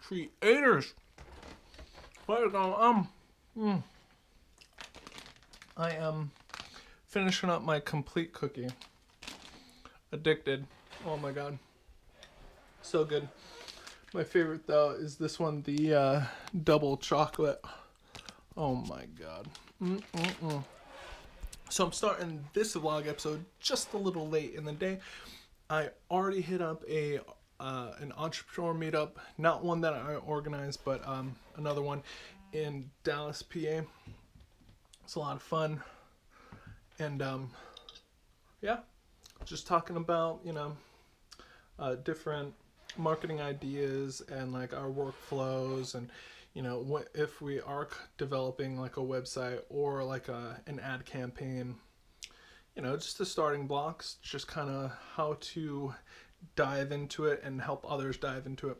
creators. What is going on? I am finishing up my complete cookie. Addicted. Oh my god. So good. My favorite though is this one, the double chocolate. Oh my god. So I'm starting this vlog episode just a little late in the day. I already hit up an entrepreneur meetup, not one that I organized, but another one in Dallas, PA. It's a lot of fun, and yeah, just talking about, you know, different marketing ideas and like our workflows, and you know, what if we are developing like a website or like an ad campaign, you know, just the starting blocks, just kind of how to dive into it and help others dive into it.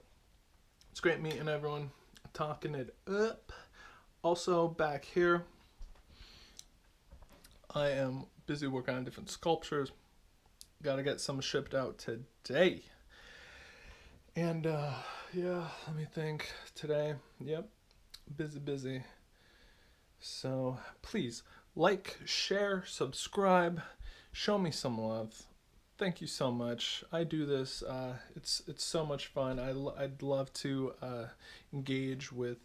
It's great meeting everyone, talking it up. Also back here, I am busy working on different sculptures. Gotta get some shipped out today. And yeah, let me think. Today, yep, busy. So please like, share, subscribe, show me some love. Thank you so much. I do this. It's so much fun. I'd love to engage with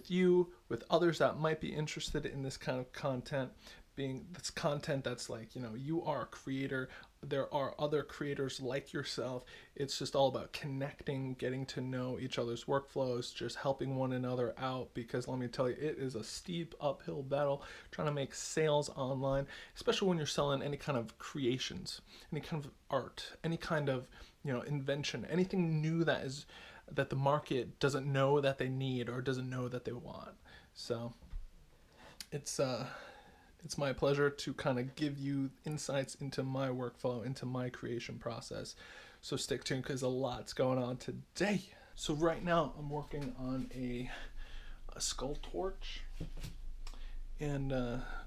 you, with others that might be interested in this kind of content. Being this content that's like, you know, you are a creator, there are other creators like yourself. It's just all about connecting, getting to know each other's workflows, just helping one another out, because let me tell you, it is a steep uphill battle trying to make sales online, especially when you're selling any kind of creations, any kind of art, any kind of, you know, invention, anything new that the market doesn't know that they need or doesn't know that they want. So it's my pleasure to kind of give you insights into my workflow, into my creation process. So stick tuned because a lot's going on today. So right now I'm working on a skull torch. And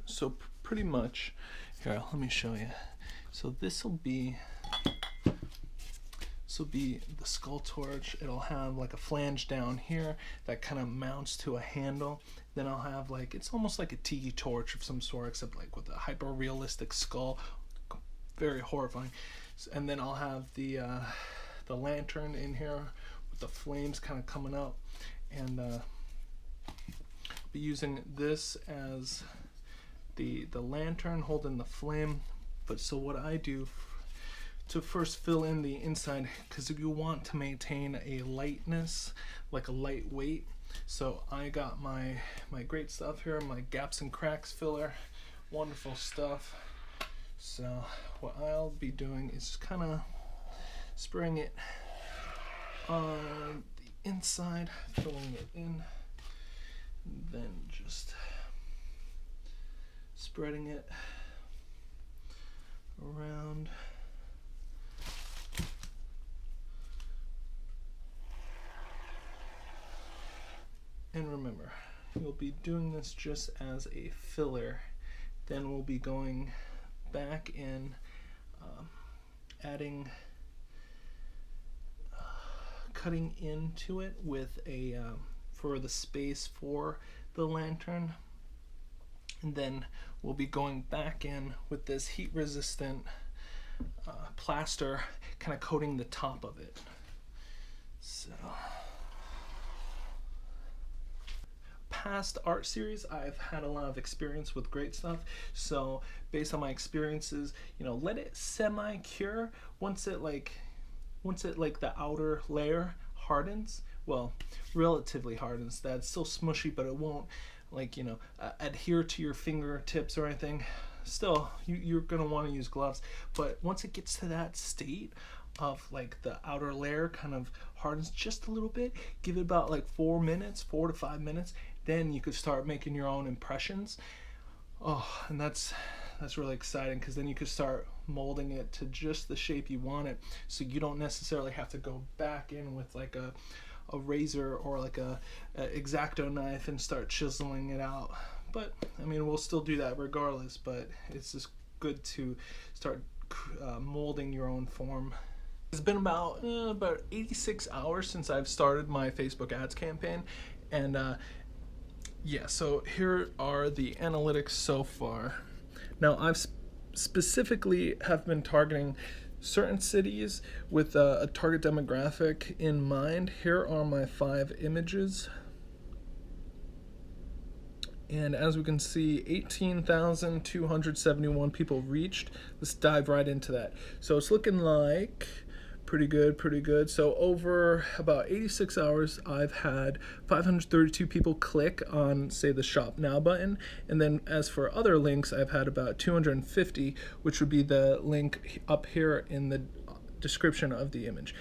so pretty much, here, let me show you. So this will be the skull torch. It'll have like a flange down here that kind of mounts to a handle. Then I'll have like, it's almost like a tiki torch of some sort, except like with a hyper realistic skull, very horrifying. And then I'll have the lantern in here with the flames kind of coming up, and I'll be using this as the lantern holding the flame. But so what I do to first fill in the inside, because you want to maintain a lightness, like a light weight. So I got my great stuff here, my gaps and cracks filler, wonderful stuff. So what I'll be doing is kind of spraying it on the inside, filling it in, then just spreading it around. And remember, you'll be doing this just as a filler. Then we'll be going back in, adding, cutting into it with a, for the space for the lantern. And then we'll be going back in with this heat resistant plaster, kind of coating the top of it. So past art series, I've had a lot of experience with great stuff. So based on my experiences, you know, let it semi-cure. Once it like the outer layer hardens, well, relatively hardens, that's still smushy, but it won't, like, you know, adhere to your fingertips or anything. Still, you're gonna want to use gloves. But once it gets to that state of like the outer layer kind of hardens just a little bit, give it about like 4 to 5 minutes, then you could start making your own impressions. Oh, and that's really exciting, because then you could start molding it to just the shape you want it, so you don't necessarily have to go back in with like a razor or like a X-Acto knife and start chiseling it out. But I mean, we'll still do that regardless, but it's just good to start molding your own form. It's been about 86 hours since I've started my Facebook ads campaign, and yeah, so here are the analytics so far. Now I've specifically have been targeting certain cities with a target demographic in mind. Here are my 5 images. And as we can see, 18,271 people reached. Let's dive right into that. So it's looking like pretty good, pretty good. So over about 86 hours, I've had 532 people click on, say, the Shop Now button. And then as for other links, I've had about 250, which would be the link up here in the description of the image.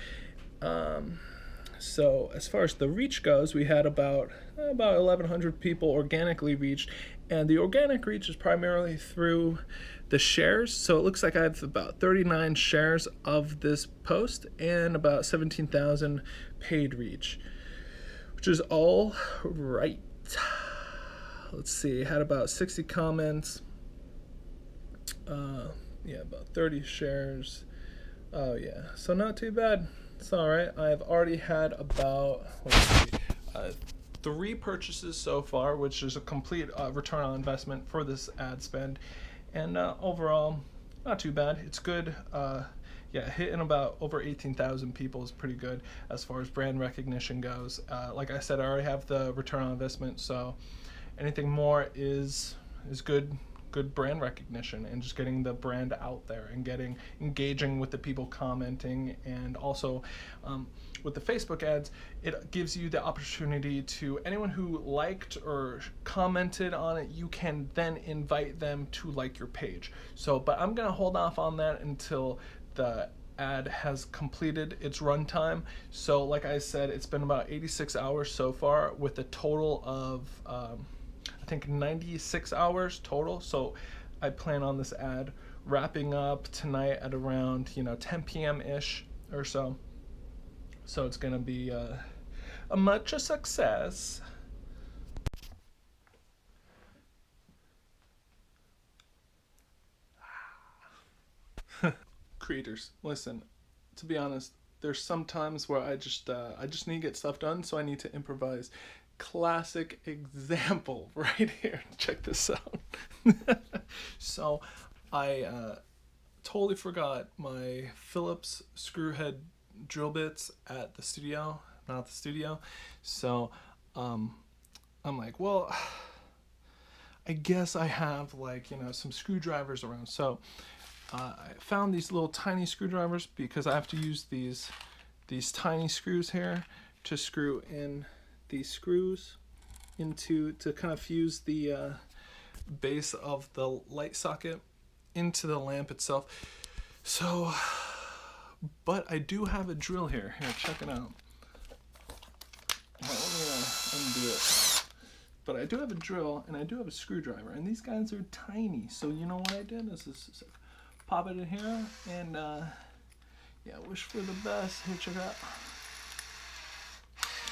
So as far as the reach goes, we had about 1,100 people organically reached, and the organic reach is primarily through the shares. So it looks like I have about 39 shares of this post and about 17,000 paid reach, which is all right. Let's see, I had about 60 comments. Yeah, about 30 shares. Oh yeah, so not too bad. It's all right. I've already had about 3 purchases so far, which is a complete return on investment for this ad spend, and overall, not too bad. It's good. Yeah, hitting about over 18,000 people is pretty good as far as brand recognition goes. Like I said, I already have the return on investment, so anything more is good brand recognition and just getting the brand out there and engaging with the people commenting. And also with the Facebook ads, it gives you the opportunity to anyone who liked or commented on it, you can then invite them to like your page. So, but I'm gonna hold off on that until the ad has completed its runtime. So like I said, it's been about 86 hours so far with a total of I think 96 hours total. So I plan on this ad wrapping up tonight at around 10 p.m. ish or so. So it's gonna be a much a success. Creators, listen, to be honest, there's some times where I just need to get stuff done, so I need to improvise. Classic example right here. Check this out. So I totally forgot my Phillips screw head drill bits at the studio, not the studio. So I'm like, well, I guess I have some screwdrivers around. So I found these little tiny screwdrivers because I have to use these tiny screws here to screw in these screws to kind of fuse the base of the light socket into the lamp itself. So, but I do have a drill here. Here, check it out. Let me undo it. But I do have a drill and I do have a screwdriver, and these guys are tiny. So you know what I did is just pop it in here and yeah, wish for the best. Here, check it out.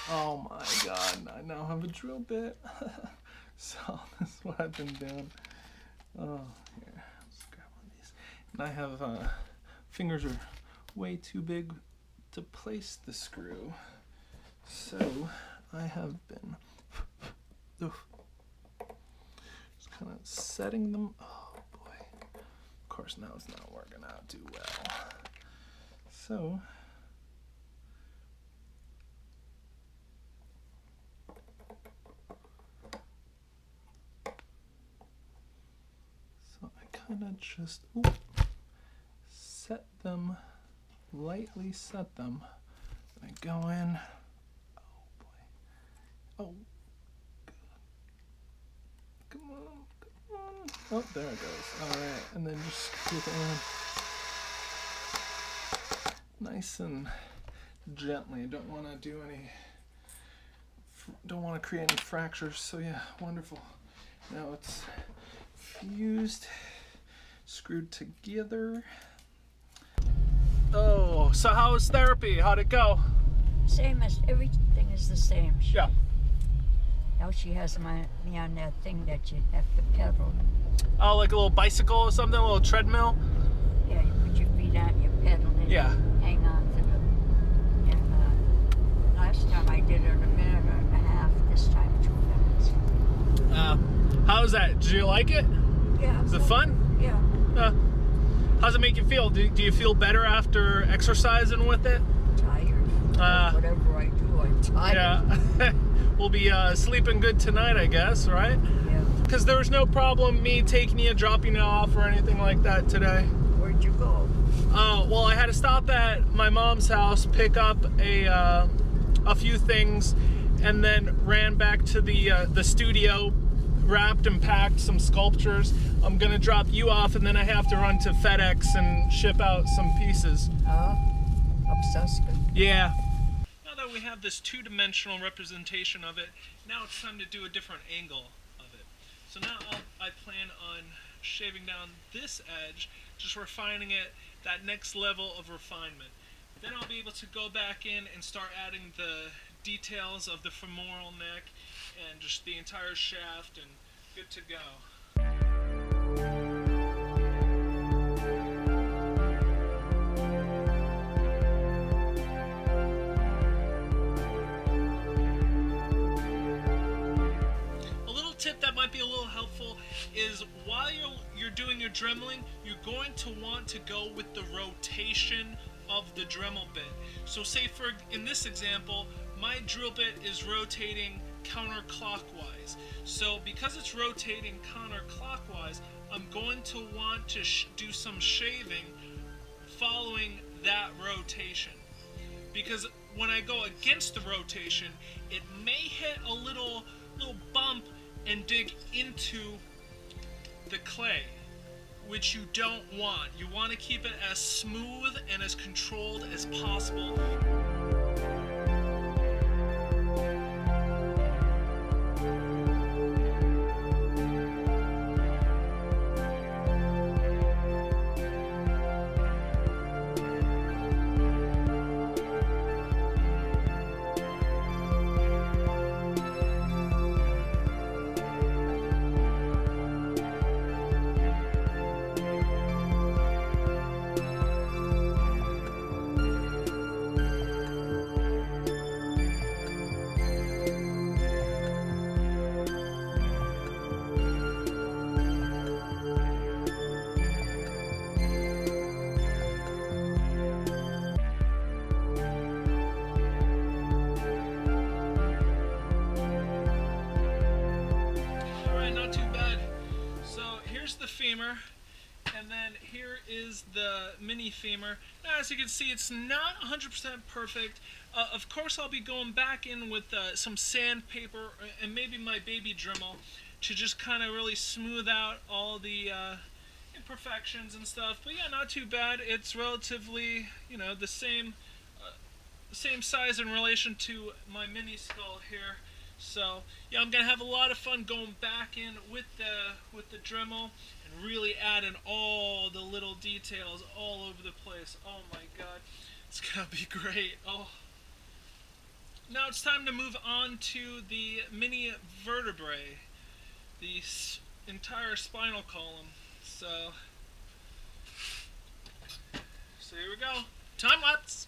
Oh my god, I now have a drill bit. So that's what I've been doing. Oh, here, let's grab one of these. And I have, fingers are way too big to place the screw. So I have been just kind of setting them. Oh boy. Of course now it's not working out too well. So kind of just lightly set them. I go in. Oh boy. Oh. Come on. Oh, there it goes. All right, and then just screw it in. Nice and gently. Don't want to do any. Don't want to create any fractures. So yeah, wonderful. Now it's fused. Screwed together. Oh, so how was therapy? How'd it go? Same as everything is the same. Yeah. Now she has me on that thing that you have to pedal. Oh, like a little bicycle or something, a little treadmill? Yeah, you put your feet on, you pedal, and yeah. you hang on did it a minute and a half. This time 2 minutes. How was that? Did you like it? Yeah. Is it fun? Yeah. How's it make you feel? Do you feel better after exercising with it? Tired. Whatever I do, I'm tired. Yeah. We'll be sleeping good tonight, I guess, right? Yeah. Because there was no problem me taking you, dropping you off, or anything like that today. Where'd you go? Well, I had to stop at my mom's house, pick up a few things, and then ran back to the studio, wrapped and packed some sculptures. I'm gonna drop you off, and then I have to run to FedEx and ship out some pieces. Up Suskin? Yeah. Now that we have this two-dimensional representation of it, now it's time to do a different angle of it. So now I plan on shaving down this edge, just refining it, that next level of refinement. Then I'll be able to go back in and start adding the details of the femoral neck and just the entire shaft, and good to go. Tip that might be a little helpful is while you're doing your dremeling, you're going to want to go with the rotation of the Dremel bit. So say in this example, my drill bit is rotating counterclockwise. So because it's rotating counterclockwise, I'm going to want to do some shaving following that rotation. Because when I go against the rotation, it may hit a little bump and dig into the clay, which you don't want. You want to keep it as smooth and as controlled as possible. Femur, and then here is the mini femur. Now, as you can see, it's not 100% perfect. Of course, I'll be going back in with some sandpaper and maybe my baby Dremel to just kind of really smooth out all the imperfections and stuff. But yeah, not too bad. It's relatively, the same size in relation to my mini skull here. So yeah, I'm gonna have a lot of fun going back in with the Dremel and really adding all the little details all over the place. Oh my god, it's gonna be great. Oh, now it's time to move on to the mini vertebrae, the entire spinal column. So here we go. Time lapse.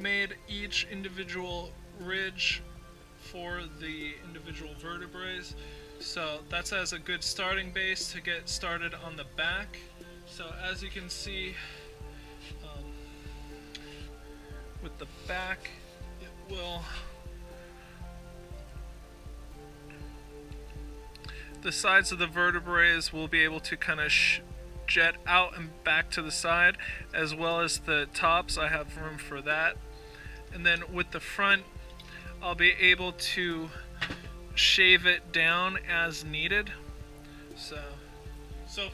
Made each individual ridge for the individual vertebrae, so that's as a good starting base to get started on the back. So as you can see, with the back, it will, the sides of the vertebrae will be able to kind of jet out and back to the side, as well as the tops. I have room for that. And then with the front, I'll be able to shave it down as needed. So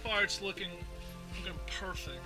far it's looking Looking perfect.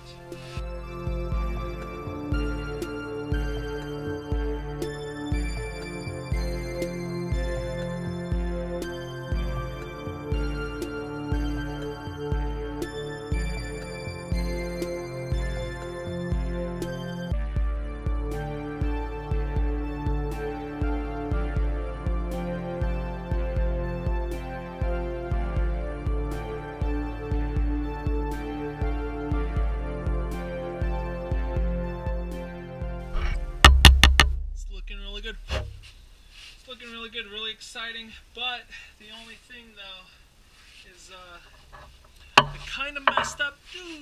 It's looking really good. It's looking really good, really exciting. But the only thing though is I kind of messed up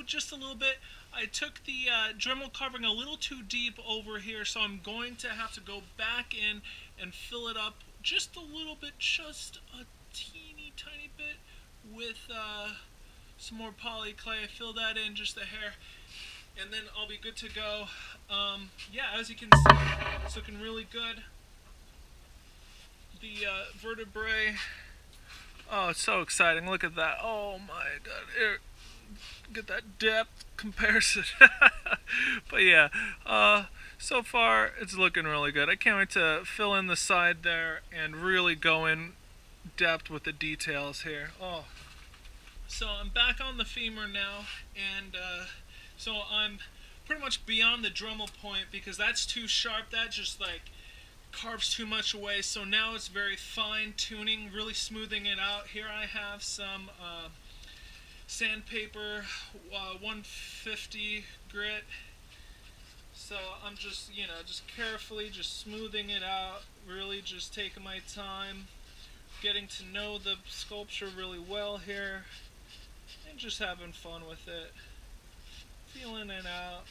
just a little bit. I took the Dremel covering a little too deep over here, so I'm going to have to go back in and fill it up just a little bit, just a teeny tiny bit with some more poly clay. Fill that in just a hair, and then I'll be good to go. Yeah, as you can see, it's looking really good. The vertebrae. Oh, it's so exciting. Look at that. Oh my god. Here, get that depth comparison. But yeah, so far it's looking really good. I can't wait to fill in the side there and really go in depth with the details here. Oh. So I'm back on the femur now, and so I'm pretty much beyond the Dremel point because that's too sharp. That just like carves too much away. So now it's very fine tuning, really smoothing it out. Here I have some sandpaper 150 grit. So I'm just, just carefully just smoothing it out, really just taking my time, getting to know the sculpture really well here, and just having fun with it, feeling it out,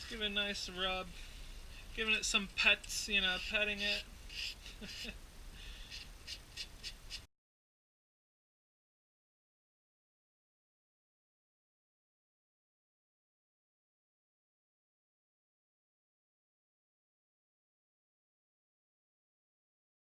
give it a nice rub, giving it some pets, petting it.